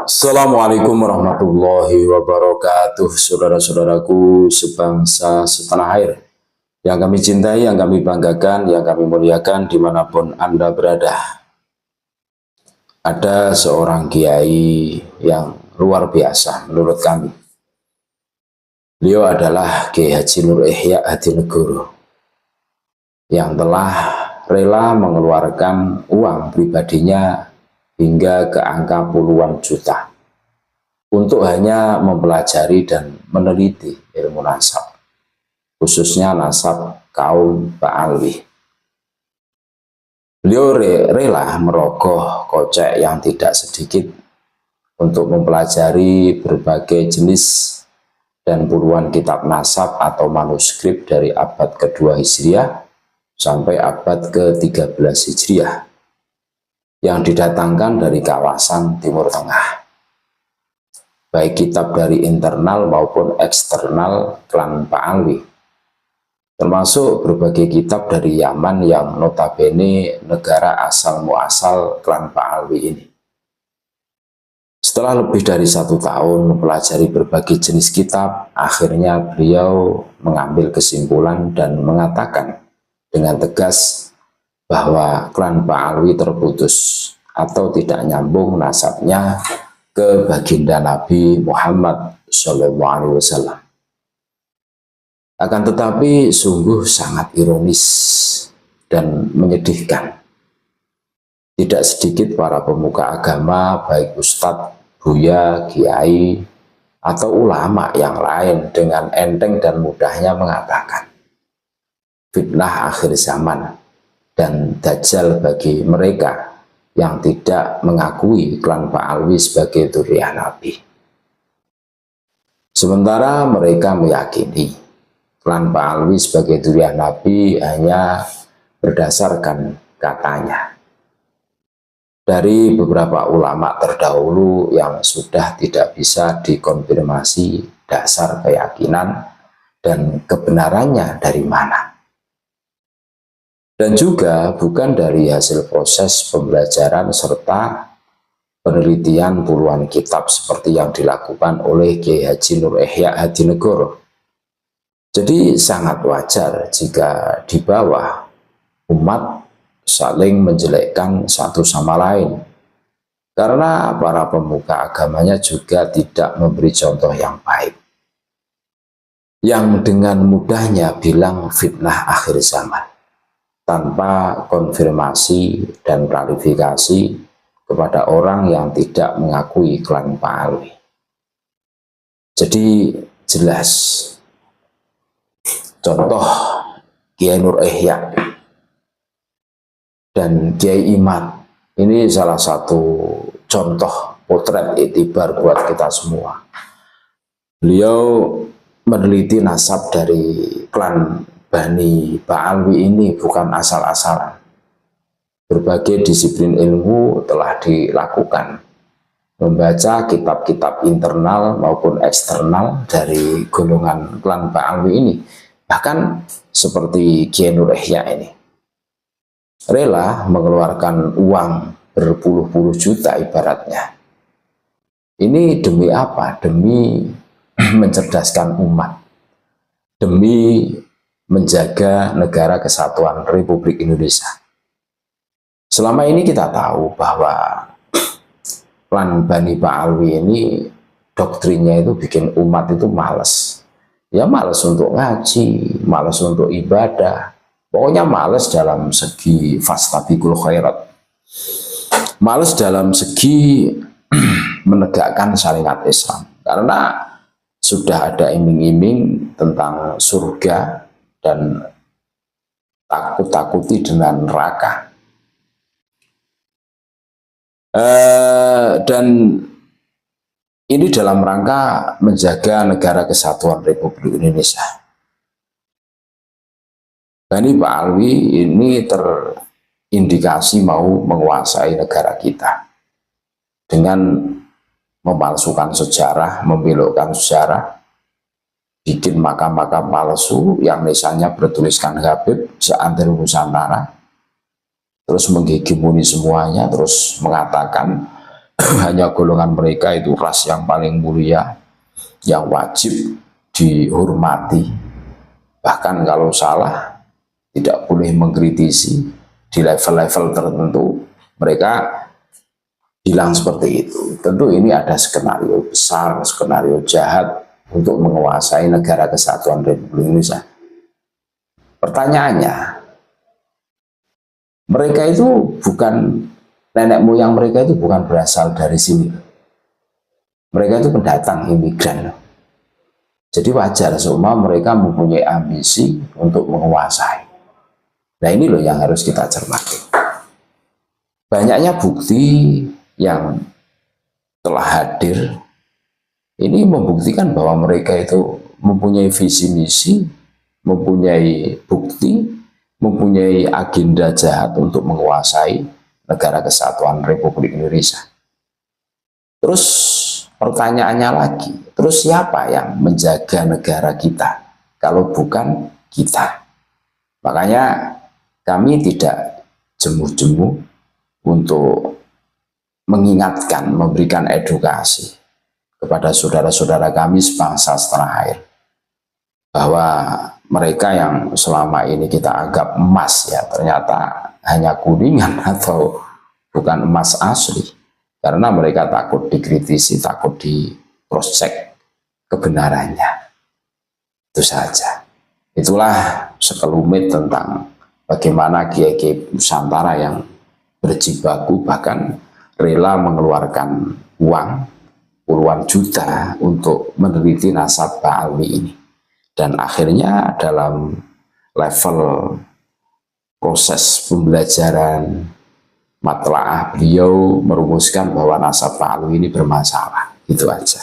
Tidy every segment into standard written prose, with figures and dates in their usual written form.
Assalamualaikum warahmatullahi wabarakatuh, saudara-saudaraku sebangsa setanah air yang kami cintai, yang kami banggakan, yang kami muliakan dimanapun Anda berada. Ada seorang kiai yang luar biasa menurut kami. Beliau adalah Kiai Haji Nur Ihya Hadinegoro yang telah rela mengeluarkan uang pribadinya hingga ke angka puluhan juta untuk hanya mempelajari dan meneliti ilmu nasab, khususnya nasab kaum Ba'alwi. Beliau rela merogoh kocek yang tidak sedikit untuk mempelajari berbagai jenis dan puluhan kitab nasab atau manuskrip dari abad kedua Hijriah sampai abad ke-13 Hijriah yang didatangkan dari kawasan Timur Tengah, baik kitab dari internal maupun eksternal klan Ba'alwi, termasuk berbagai kitab dari Yaman yang notabene negara asal muasal klan Ba'alwi ini. Setelah lebih dari 1 tahun mempelajari berbagai jenis kitab, akhirnya beliau mengambil kesimpulan dan mengatakan dengan tegas bahwa klan Ba'alwi terputus atau tidak nyambung nasabnya ke baginda Nabi Muhammad SAW. Akan tetapi sungguh sangat ironis dan menyedihkan. Tidak sedikit para pemuka agama, baik ustadz, buya, kiai, atau ulama yang lain dengan enteng dan mudahnya mengatakan fitnah akhir zaman dan dajjal bagi mereka yang tidak mengakui klan Ba'alwi sebagai dzurriyyah Nabi. Sementara mereka meyakini klan Ba'alwi sebagai dzurriyyah Nabi hanya berdasarkan katanya dari beberapa ulama terdahulu yang sudah tidak bisa dikonfirmasi dasar keyakinan dan kebenarannya dari mana. Dan juga bukan dari hasil proses pembelajaran serta penelitian puluhan kitab seperti yang dilakukan oleh Kiai Haji Nur Ihya Hadinegoro. Jadi sangat wajar jika di bawah umat saling menjelekkan satu sama lain, karena para pemuka agamanya juga tidak memberi contoh yang baik, yang dengan mudahnya bilang fitnah akhir zaman tanpa konfirmasi dan klarifikasi kepada orang yang tidak mengakui klan Ba'alwi. Jadi jelas contoh Kiai Nur Ihya dan Kiai Imad ini salah satu contoh potret itibar buat kita semua. Beliau meneliti nasab dari klan Bani Ba'alwi ini bukan asal-asalan. Berbagai disiplin ilmu telah dilakukan, membaca kitab-kitab internal maupun eksternal dari golongan klan Ba'alwi ini. Bahkan seperti Kiai Nur Ihya ini rela mengeluarkan uang berpuluh-puluh juta ibaratnya. Ini demi apa? Demi mencerdaskan umat, demi menjaga negara kesatuan Republik Indonesia. Selama ini kita tahu bahwa klan Bani Ba'alwi ini doktrinnya itu bikin umat itu malas. Ya malas untuk ngaji, malas untuk ibadah. Pokoknya malas dalam segi fastabiqul khairat. Malas dalam segi menegakkan syariat Islam. Karena sudah ada iming-iming tentang surga dan takut-takuti dengan neraka. Dan ini dalam rangka menjaga negara kesatuan Republik Indonesia. Bani Ba'alwi ini terindikasi mau menguasai negara kita dengan memalsukan sejarah, membelokkan sejarah, bikin makam-makam palsu yang misalnya bertuliskan Habib seantero Nusantara, terus menghegemoni semuanya, terus mengatakan hanya golongan mereka itu ras yang paling mulia, yang wajib dihormati, bahkan kalau salah tidak boleh mengkritisi. Di level-level tertentu mereka bilang seperti itu. Tentu ini ada skenario besar, skenario jahat untuk menguasai negara kesatuan Republik Indonesia. Pertanyaannya, mereka itu bukan, nenek moyang mereka itu bukan berasal dari sini. Mereka itu pendatang, imigran. Jadi wajar semua mereka mempunyai ambisi untuk menguasai. Nah ini loh yang harus kita cermati. Banyaknya bukti yang telah hadir ini membuktikan bahwa mereka itu mempunyai visi misi, mempunyai bukti, mempunyai agenda jahat untuk menguasai negara kesatuan Republik Indonesia. Terus pertanyaannya lagi, terus siapa yang menjaga negara kita kalau bukan kita? Makanya kami tidak jemu-jemu untuk mengingatkan, memberikan edukasi kepada saudara-saudara kami sebangsa setanah air, bahwa mereka yang selama ini kita anggap emas ya ternyata hanya kuningan atau bukan emas asli, karena mereka takut dikritisi, takut di cross check kebenarannya. Itu saja. Itulah sekelumit tentang bagaimana kiai-kiai Nusantara yang berjibaku bahkan rela mengeluarkan uang puluhan juta untuk meneliti nasab Pak Alwi ini. Dan akhirnya dalam level proses pembelajaran matlaah beliau merumuskan bahwa nasab Pak Alwi ini bermasalah. Itu aja.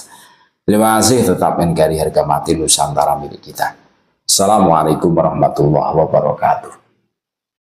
Terima kasih, tetap NKRI harga mati Nusantara milik kita. Assalamualaikum warahmatullahi wabarakatuh.